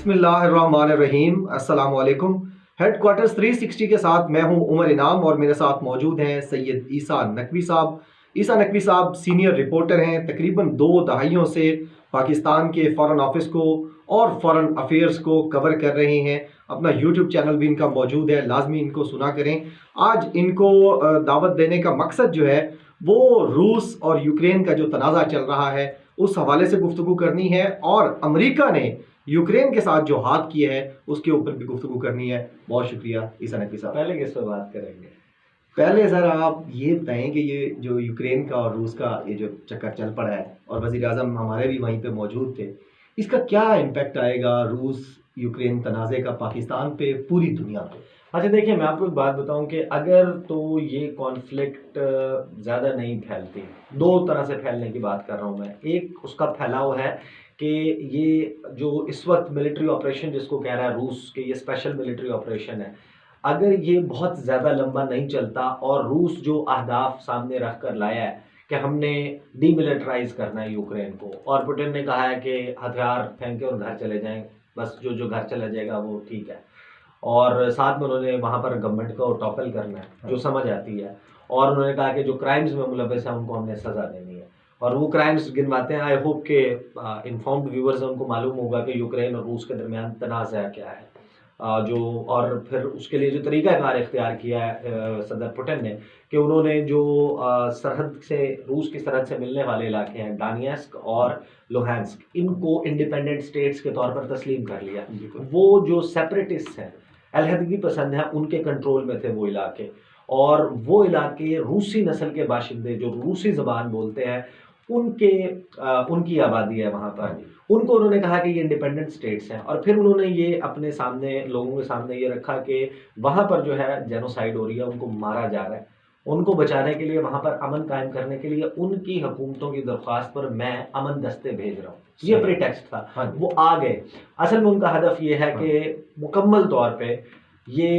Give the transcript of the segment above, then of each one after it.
बिस्मिल्लाहिर्रहमानिर्रहीम अस्सलाम वालेकुम। हेडक्वार्टर्स 360 के साथ मैं हूं उमर इनाम और मेरे साथ मौजूद हैं सैयद ईसा नकवी साहब। ईसा नकवी साहब सीनियर रिपोर्टर हैं, तकरीबन 2 दहाइयों से पाकिस्तान के फ़ॉरेन ऑफिस को और फ़ॉरेन अफेयर्स को कवर कर रहे हैं। अपना यूट्यूब चैनल भी इनका मौजूद है, लाजमी इनको सुना करें। आज इनको दावत देने का मकसद जो है वो रूस और यूक्रेन का जो तनाज़ा चल रहा है उस हवाले से गुफ्तगू करनी है, और अमेरिका ने यूक्रेन के साथ जो हाथ किया है उसके ऊपर भी गुफ्तगू करनी है। बहुत शुक्रिया ईसा नकवी साहब। पहले किस पर बात करेंगे? पहले सर आप ये बताएं कि ये जो यूक्रेन का और रूस का ये जो चक्कर चल पड़ा है और वज़ीर आज़म हमारे भी वहीं पे मौजूद थे, इसका क्या इम्पेक्ट आएगा रूस यूक्रेन तनाज़े का पाकिस्तान पे, पूरी दुनिया पे? अच्छा देखिए, मैं आपको एक बात बताऊं कि अगर तो ये कॉन्फ्लिक्ट ज़्यादा नहीं फैलती, दो तरह से फैलने की बात कर रहा हूं मैं। एक उसका फैलाव है कि ये जो इस वक्त मिलिट्री ऑपरेशन जिसको कह रहा है रूस के, ये स्पेशल मिलिट्री ऑपरेशन है, अगर ये बहुत ज़्यादा लंबा नहीं चलता और रूस जो अहदाफ सामने रख कर लाया है कि हमने डीमिलिटराइज करना है यूक्रेन को, और पुतिन ने कहा है कि हथियार फेंके और घर चले जाएं, बस जो जो घर चला जाएगा वो ठीक है, और साथ में उन्होंने वहाँ पर गवर्नमेंट को टॉपल करना है जो समझ आती है, और उन्होंने कहा कि जो क्राइम्स में मुलव्वस है उनको हमने सज़ा देनी है, और वो क्राइम्स गिनवाते हैं। आई होप के इन्फॉर्म्ड व्यूवर्स हैं उनको मालूम होगा कि यूक्रेन और रूस के दरमियान तनाज़ा क्या है। जो और फिर उसके लिए जो तरीक़ाकार इख्तियार किया है सदर पुतिन ने, कि उन्होंने जो सरहद से, रूस की सरहद से मिलने वाले इलाके हैं डानियस्क और लुहांस्क, इनको इंडिपेंडेंट स्टेट्स के तौर पर तस्लीम कर लिया। वो जो सेपरेटिस्ट हैं, अलहदगी पसंद हैं, उनके कंट्रोल में थे वो इलाके, और वो इलाके रूसी नस्ल के बाशिंदे जो रूसी ज़बान बोलते हैं उनकी आबादी है वहाँ पर। उनको उन्होंने कहा कि ये इंडिपेंडेंट स्टेट्स हैं, और फिर उन्होंने ये अपने सामने, लोगों के सामने ये रखा कि वहाँ पर जो है जेनोसाइड हो रही है, उनको मारा जा रहा है। उनको बचाने के लिए, वहाँ पर अमन कायम करने के लिए उनकी हुकूमतों की दरख्वास्त पर मैं अमन दस्ते भेज रहा हूँ, ये प्रीटेक्स्ट था। वो आ गए। असल में उनका हदफ ये है कि मुकम्मल तौर पे ये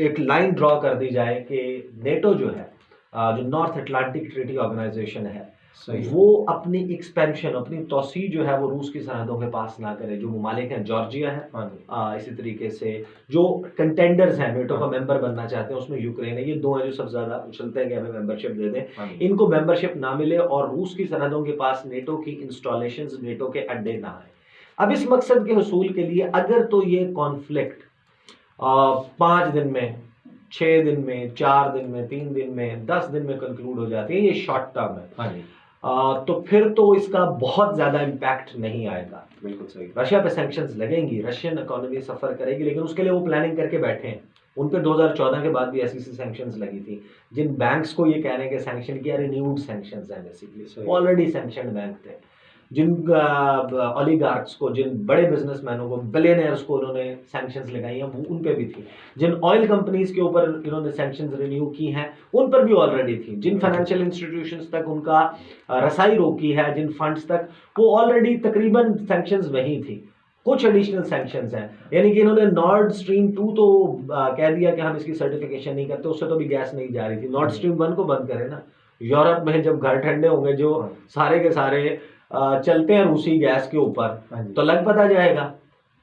एक लाइन ड्रॉ कर दी जाए कि नेटो जो है, जो नॉर्थ अटलांटिक ट्रीटी ऑर्गेनाइजेशन है, वो अपनी एक्सपेंशन, अपनी तोसी जो है वो रूस की सरहदों के पास ना करे। जो ममालिक हैं, जॉर्जिया है, इसी तरीके से जो कंटेंडर्स हैं नेटो का मेंबर बनना चाहते हैं, उसमें यूक्रेन है, ये दो हैं जो सबसे ज़्यादा उछलते हैं कि हमें मेंबरशिप दे दें। इनको मेंबरशिप ना मिले और रूस की सरहदों के पास नेटो की इंस्टॉलेशंस, नेटो के अड्डे ना आए। अब इस मकसद के हसूल के लिए अगर तो ये कॉन्फ्लिक्ट 5 दिन में, 6 दिन में, 4 दिन में, 3 दिन में, 10 दिन में कंक्लूड हो जाती है, ये शॉर्ट टर्म है। तो फिर तो इसका बहुत ज़्यादा इम्पैक्ट नहीं आएगा। बिल्कुल सही। रशिया पे सैंक्शंस लगेंगी, रशियन इकोनॉमी सफ़र करेगी, लेकिन उसके लिए वो प्लानिंग करके बैठे हैं। उन पे 2014 के बाद भी ऐसी सैंक्शंस लगी थी। जिन बैंक्स को ये कह रहे हैं कि सैंक्शन किया, रिन्यूड सैंक्शंस हैं बेसिकली, ऑलरेडी सैंक्शन बैंक थे। जिन ओलिगार्क्स को, जिन बड़े बिजनेसमैनों को, बिलियनर्स को उन्होंने सैंक्शंस लगाई हैं, वो उन पे भी थी। जिन ऑयल कंपनीज के ऊपर इन्होंने सैंक्शंस रिन्यू की हैं, उन पर भी ऑलरेडी थी। जिन फाइनेंशियल इंस्टीट्यूशंस तक उनका रसाई रोकी है, जिन फंड्स तक, वो ऑलरेडी तकरीबन सैंक्शंस वही थी। कुछ एडिशनल सैंक्शंस हैं, यानी कि इन्होंने नॉर्ड स्ट्रीम 2 तो कह दिया कि हम इसकी सर्टिफिकेशन नहीं करते, उससे तो भी गैस नहीं जा रही थी। नॉर्ड स्ट्रीम 1 को बंद करें ना। यूरोप में जब घर ठंडे होंगे, जो सारे के सारे चलते हैं रूसी गैस के ऊपर, तो लग पता जाएगा।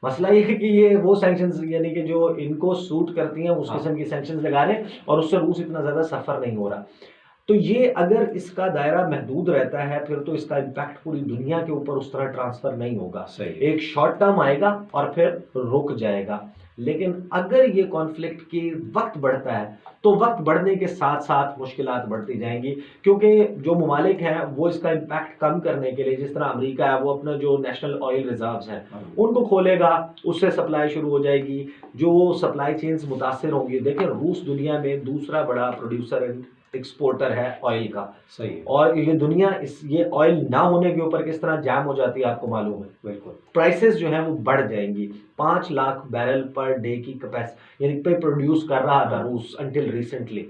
मसला ये है कि ये वो सैंक्शंस, यानी कि जो इनको सूट करती हैं उस किस्म की सैंक्शंस लगा रहे हैं, और उससे रूस इतना ज़्यादा सफ़र नहीं हो रहा। तो ये अगर इसका दायरा महदूद रहता है, फिर तो इसका इम्पैक्ट पूरी दुनिया के ऊपर उस तरह ट्रांसफ़र नहीं होगा। एक शॉर्ट टर्म आएगा और फिर रुक जाएगा। लेकिन अगर ये कॉन्फ्लिक्ट की वक्त बढ़ता है, तो वक्त बढ़ने के साथ साथ मुश्किलात बढ़ती जाएंगी, क्योंकि जो ममालिक हैं वो इसका इम्पैक्ट कम करने के लिए, जिस तरह अमेरिका है वो अपना जो नेशनल ऑयल रिजर्व्स हैं उनको खोलेगा, उससे सप्लाई शुरू हो जाएगी, जो सप्लाई चेन्स मुतासर होंगी। देखिए, रूस दुनिया में दूसरा बड़ा प्रोड्यूसर एंड एक्सपोर्टर है ऑयल का। सही। और ये दुनिया ये ऑयल ना होने के ऊपर किस तरह जाम हो जाती है आपको मालूम है। बिल्कुल। प्राइसेस जो हैं वो बढ़ जाएंगी। 5 लाख बैरल पर डे की कैपेसिटी यानी पे प्रोड्यूस कर रहा था रूस अंटिल रिसेंटली।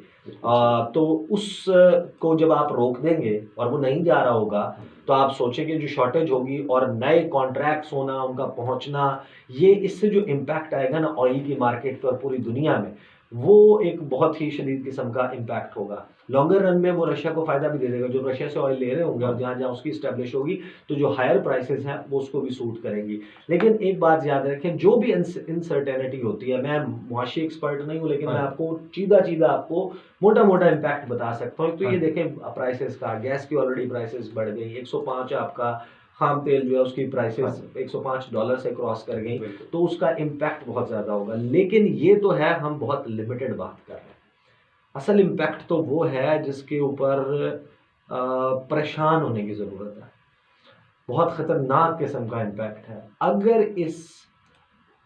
तो उस को जब आप रोक देंगे और वो नहीं जा रहा होगा, तो आप सोचें कि जो शॉर्टेज होगी और नए कॉन्ट्रैक्ट्स होना, उनका पहुंचना, ये इससे जो इम्पैक्ट आएगा ना ऑयल की मार्केट पर पूरी दुनिया में, वो एक बहुत ही शदीद किस्म का इम्पैक्ट होगा। लॉन्गर रन में वो रशिया को फायदा भी दे देगा, जो रशिया से ऑयल ले रहे होंगे और जहाँ जहाँ उसकी स्टैब्लिश होगी तो जो हायर प्राइसेस हैं वो उसको भी सूट करेंगी। लेकिन एक बात याद रखें, जो भी इनसर्टेनिटी होती है, मैं मुआशी एक्सपर्ट नहीं हूँ लेकिन मैं आपको चीदा आपको मोटा मोटा इम्पैक्ट बता सकता हूँ। तो ये देखें प्राइसेस का, गैस की ऑलरेडी प्राइसेस बढ़ गई, 105 आपका खाम तेल जो है उसकी प्राइसेस $105 से क्रॉस कर गई, तो उसका इम्पैक्ट बहुत ज़्यादा होगा। लेकिन ये तो है, हम बहुत लिमिटेड बात कर रहे हैं। असल इम्पैक्ट तो वो है जिसके ऊपर परेशान होने की ज़रूरत है। बहुत ख़तरनाक किस्म का इम्पैक्ट है। अगर इस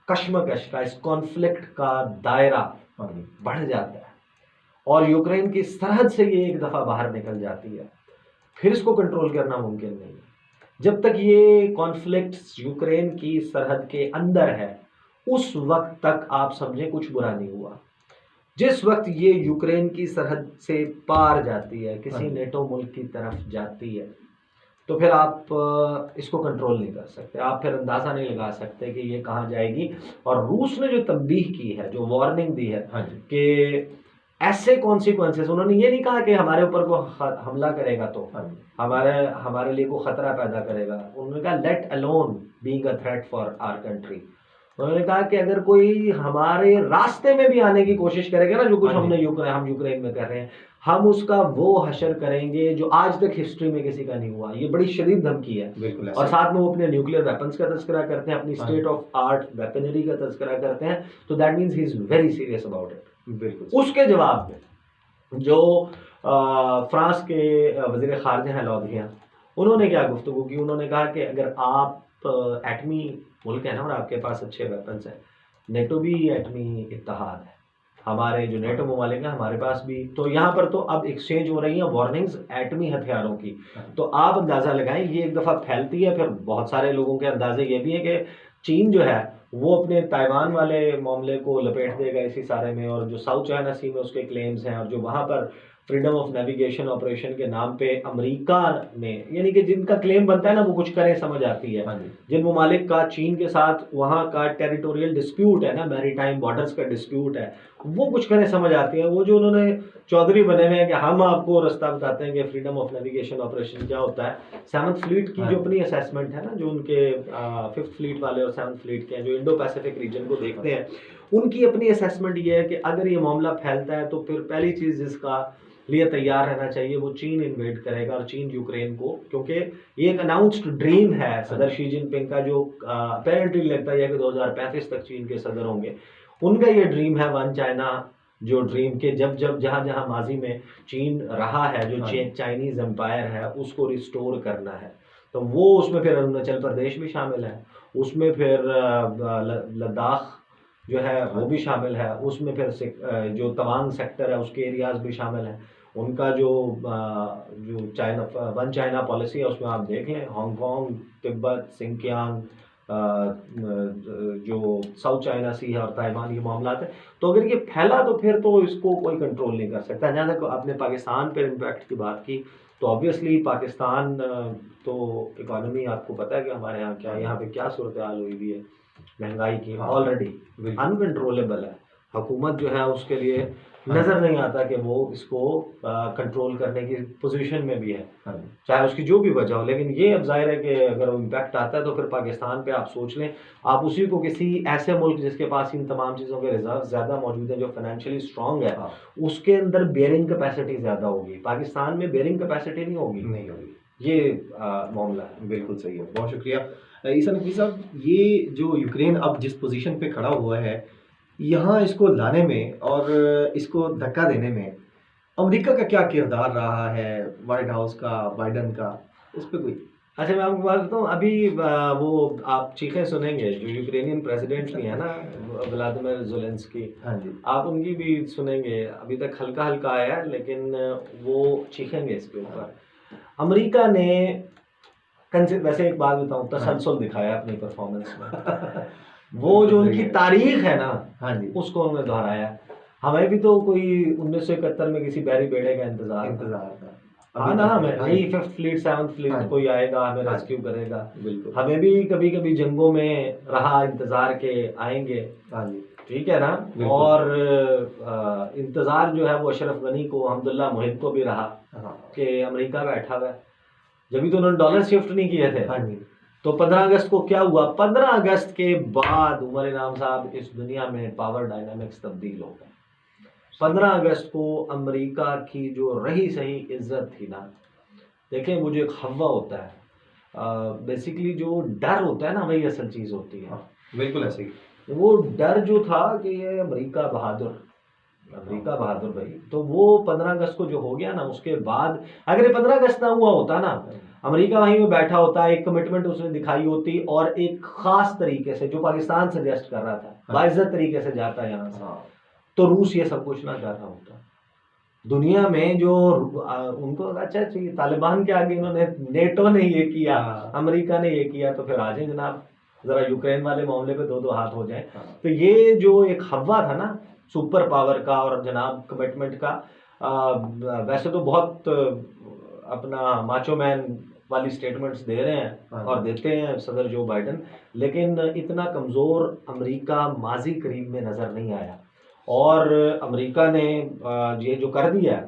कश्मकश का, इस कॉन्फ्लिक्ट का दायरा बढ़ जाता है और यूक्रेन की सरहद से ये एक दफ़ा बाहर निकल जाती है, फिर इसको कंट्रोल करना मुमकिन नहीं है। जब तक ये कॉन्फ्लिक्ट यूक्रेन की सरहद के अंदर है, उस वक्त तक आप समझें कुछ बुरा नहीं हुआ। जिस वक्त ये यूक्रेन की सरहद से पार जाती है, किसी नेटो मुल्क की तरफ जाती है, तो फिर आप इसको कंट्रोल नहीं कर सकते। आप फिर अंदाज़ा नहीं लगा सकते कि ये कहाँ जाएगी। और रूस ने जो तंबीह की है, जो वार्निंग दी है कि ऐसे कॉन्सिक्वेंसेस, उन्होंने ये नहीं कहा कि हमारे ऊपर को हमला करेगा तो हमारे लिए को खतरा पैदा करेगा। उन्होंने कहा let alone being a threat for our country. उन्होंने कहा कि अगर कोई हमारे रास्ते में भी आने की कोशिश करेगा ना, जो कुछ हम यूक्रेन में कर रहे हैं, हम उसका वो हशर करेंगे जो आज तक हिस्ट्री में किसी का नहीं हुआ। ये बड़ी शदीद धमकी है। बिल्कुल। और साथ में वो अपने न्यूक्लियर वेपन्स का तस्करा करते हैं, अपनी स्टेट ऑफ आर्ट वेपनरी का तस्करा करते हैं। तो that means he is very serious about it. बिल्कुल। उसके जवाब में जो फ्रांस के वजीर खारजा हैं लॉ, उन्होंने क्या गुफ्तगू की, उन्होंने कहा कि अगर आप एटमी मुल्क है ना और आपके पास अच्छे वेपन्स हैं, नेटो भी एटमी इत्तेहाद है, हमारे जो नेटो ममालिक हैं हमारे पास भी, तो यहाँ पर तो अब एक्सचेंज हो रही हैं वार्निंग्स एटमी हथियारों की। तो आप अंदाज़ा लगाएं, ये एक दफ़ा फैलती है, फिर बहुत सारे लोगों के अंदाजे ये भी हैं कि चीन जो है वो अपने ताइवान वाले मामले को लपेट देगा इसी सारे में, और जो साउथ चाइना सी में उसके क्लेम्स हैं, और जो वहाँ पर फ्रीडम ऑफ नेविगेशन ऑपरेशन के नाम पे अमेरिका ने, यानी कि जिनका क्लेम बनता है ना वो कुछ करें समझ आती है। जिन ममालिक का चीन के साथ वहाँ का टेरिटोरियल डिस्प्यूट है ना, मैरीटाइम बॉर्डर्स का डिस्प्यूट है, वो कुछ करें समझ आती है। वो जो उन्होंने चौधरी बने हुए हैं कि हम आपको रास्ता बताते हैं कि फ्रीडम ऑफ नेविगेशन ऑपरेशन क्या होता है। 7th फ्लीट की जो अपनी असेसमेंट है ना, जो उनके 5th फ्लीट वाले और 7th फ्लीट के हैं, जो इंडो पैसिफिक रीजन को देखते हैं, उनकी अपनी असेसमेंट ये है कि अगर ये मामला फैलता है तो फिर पहली चीज़ जिसका लिए तैयार रहना चाहिए वो चीन इन्वेड करेगा, और चीन यूक्रेन को, क्योंकि ये एक अनाउंस्ड ड्रीम है सदर शी जिनपिंग का, जो अपेरेंटली लगता है कि 2035 तक चीन के सदर होंगे। उनका ये ड्रीम है वन चाइना जो ड्रीम के, जब जहाँ जहाँ माजी में चीन रहा है, जो चाइनीज़ एम्पायर है उसको रिस्टोर करना है। तो वो उसमें फिर अरुणाचल प्रदेश भी शामिल है, उसमें फिर लद्दाख जो है वो भी शामिल है, उसमें फिर जो तवांग सेक्टर है उसके एरियाज भी शामिल हैं। उनका जो चाइना वन चाइना पॉलिसी है उसमें आप देख लें, हांगकांग, तिब्बत, सिंकियांग, जो साउथ चाइना सी है और ताइवान, ये मामला है। तो अगर ये फैला तो फिर तो इसको कोई कंट्रोल नहीं कर सकता। जहाँ तक आपने पाकिस्तान पर इम्पैक्ट की बात की, तो ऑब्वियसली पाकिस्तान तो इकॉनमी आपको पता है कि हमारे यहाँ क्या, यहाँ पे क्या सूरत हाल हुई हुई है, महंगाई की ऑलरेडी अनकंट्रोलेबल है। हुकूमत जो है उसके लिए नज़र नहीं आता कि वो इसको कंट्रोल करने की पोजीशन में भी है, चाहे उसकी जो भी वजह हो। लेकिन ये अब जाहिर है कि अगर वो इम्पैक्ट आता है तो फिर पाकिस्तान पे आप सोच लें, आप उसी को किसी ऐसे मुल्क जिसके पास इन तमाम चीज़ों के रिजर्व ज़्यादा मौजूद हैं, जो फाइनेंशियली स्ट्रॉन्ग है, उसके अंदर बेयरिंग कैपेसिटी ज़्यादा होगी। पाकिस्तान में बेयरिंग कैपेसिटी नहीं होगी। ये मामला है। बिल्कुल सही है, बहुत शुक्रिया ईसा नकवी साहब। ये जो यूक्रेन अब जिस पोजीशन पे खड़ा हुआ है, यहाँ इसको लाने में और इसको धक्का देने में अमेरिका का क्या किरदार रहा है, व्हाइट हाउस का, बाइडन का, उस पर कोई? अच्छा, मैं आपको बात बताऊँ, अभी वो आप चीखें सुनेंगे, जो यूक्रेनियन प्रेसिडेंट भी है ना, व्लादिमीर ज़ेलेंस्की, हाँ जी, आप उनकी भी सुनेंगे। अभी तक हल्का हल्का आया है लेकिन वो चीखेंगे इसके ऊपर। अमेरिका ने वैसे एक बात बताऊँ, तसलसल दिखाया अपनी परफॉर्मेंस में। वो जो उनकी तारीख है ना, हाँ जी, उसको उन्होंने दोहराया। हमें भी तो कोई 1971 में किसी बैरी बेड़े का इंतजार था। हाँ ना, हमें नहीं 5th फ्लीट 7th फ्लीट कोई आएगा हमें रेस्क्यू करेगा। बिल्कुल, हमें भी कभी कभी जंगों में रहा इंतजार के आएंगे। हाँ जी, ठीक है ना। और इंतज़ार जो है वो अशरफ गनी को, हमदुल्ला मुहिब को भी रहा हाँ कि अमेरिका बैठा हुआ है, जब भी तो उन्होंने डॉलर शिफ्ट नहीं किए थे। हाँ जी। तो 15 अगस्त को क्या हुआ? 15 अगस्त के बाद उमर इनाम साहब इस दुनिया में पावर डायनामिक्स तब्दील हो गए। 15 अगस्त को अमेरिका की जो रही सही इज्जत थी ना, देखें वो जो एक हवा होता है, बेसिकली जो डर होता है ना, वही असल चीज़ होती है। हाँ, बिल्कुल ऐसे ही। वो डर जो था कि ये अमेरिका बहादुर भाई, तो वो 15 अगस्त को जो हो गया ना, उसके बाद अगर ये 15 अगस्त ना हुआ होता ना, अमेरिका वहीं में बैठा होता, एक कमिटमेंट उसने दिखाई होती और एक खास तरीके से जो पाकिस्तान सजेस्ट कर रहा था, बाइज्जत तरीके से जाता यहाँ से, तो रूस ये सब कुछ ना कर रहा होता। दुनिया में जो उनको अच्छा चाहिए, तालिबान के आगे इन्होंने, नेटो ने ये किया, अमेरिका ने ये किया, तो फिर आ जाए जनाब, जरा यूक्रेन वाले मामले पे दो दो हाथ हो जाए। तो ये जो एक हवा था ना सुपर पावर का और जनाब कमिटमेंट का, वैसे तो बहुत अपना माचो मैन वाली स्टेटमेंट्स दे रहे हैं और देते हैं सदर जो बाइडन, लेकिन इतना कमज़ोर अमेरिका माजी करीब में नज़र नहीं आया। और अमेरिका ने ये जो कर दिया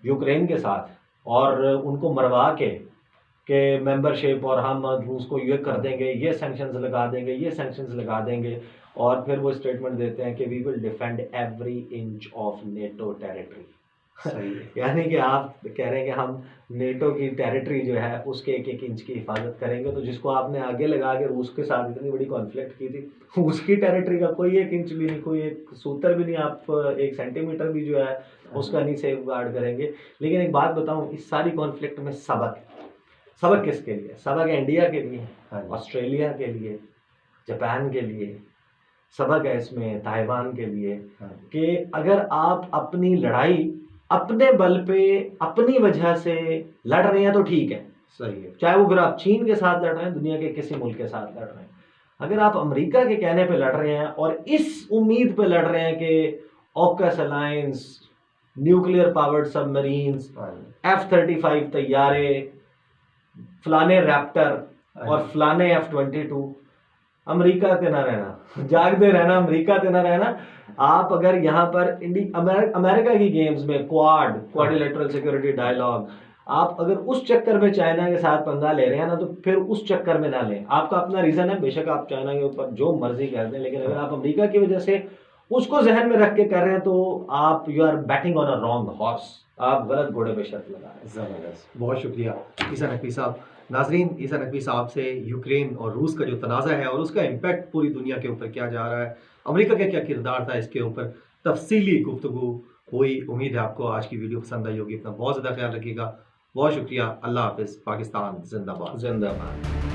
यूक्रेन के साथ, और उनको मरवा के मेंबरशिप, और हम रूस को ये कर देंगे, ये सैंक्शंस लगा देंगे, ये सैंक्शंस लगा देंगे, और फिर वो स्टेटमेंट देते हैं कि we will defend every inch of NATO territory. यानी कि आप कह रहे हैं कि हम नेटो की टेरिटरी जो है उसके एक एक इंच की हिफाजत करेंगे। तो जिसको आपने आगे लगा के रूस के साथ इतनी बड़ी कॉन्फ्लिक्ट की थी, उसकी टेरिटरी का कोई एक इंच भी नहीं, कोई एक सूत्र भी नहीं, आप एक सेंटीमीटर भी जो है उसका नहीं सेफ गार्ड करेंगे। लेकिन एक बात बताऊं, इस सारी कॉन्फ्लिक्ट में सबक किसके लिए? सबक है इंडिया के लिए, ऑस्ट्रेलिया के लिए, जापान के लिए, सबक है इसमें ताइवान के लिए, कि अगर आप अपनी लड़ाई अपने बल पे अपनी वजह से लड़ रहे हैं तो ठीक है, सही है, चाहे वो फिर आप चीन के साथ लड़ रहे हैं, दुनिया के किसी मुल्क के साथ लड़ रहे हैं। अगर आप अमेरिका के कहने पे लड़ रहे हैं और इस उम्मीद पे लड़ रहे हैं कि AUKUS alliance, nuclear powered submarines, F-35 तैयारे, फलाने रैप्टर और फलाने F-22, अमेरिका ते ना रहना, जागते रहना, अमेरिका ते ना रहना। आप अगर यहाँ पर अमेरिका की गेम्स में क्वाड्रिलेटरल सिक्योरिटी डायलॉग, आप अगर उस चक्कर में चाइना के साथ पंगा ले रहे हैं ना, तो फिर उस चक्कर में ना लें। आपका अपना रीज़न है, बेशक आप चाइना के ऊपर जो मर्जी कर दें, लेकिन अगर आप अमेरिका की वजह से उसको जहन में रख के कर रहे हैं तो आप you are betting on a wrong horse, आप गलत घोड़े पे शर्त लगा रहे हैं। ज़बरदस्त, बहुत शुक्रिया ईसा नकवी साहब। नाजरीन, ईसा नकवी साहब से यूक्रेन और रूस का जो तनाज़ा है और उसका इम्पैक्ट पूरी दुनिया के ऊपर क्या जा रहा है, अमेरिका का क्या किरदार था, इसके ऊपर तफसीली गुफ्तगू हुई। उम्मीद है आपको आज की वीडियो पसंद आई होगी। अपना बहुत ज़्यादा ख्याल रखिएगा। बहुत शुक्रिया। अल्लाह हाफ़िज़। पाकिस्तान जिंदाबाद। जिंदाबाद।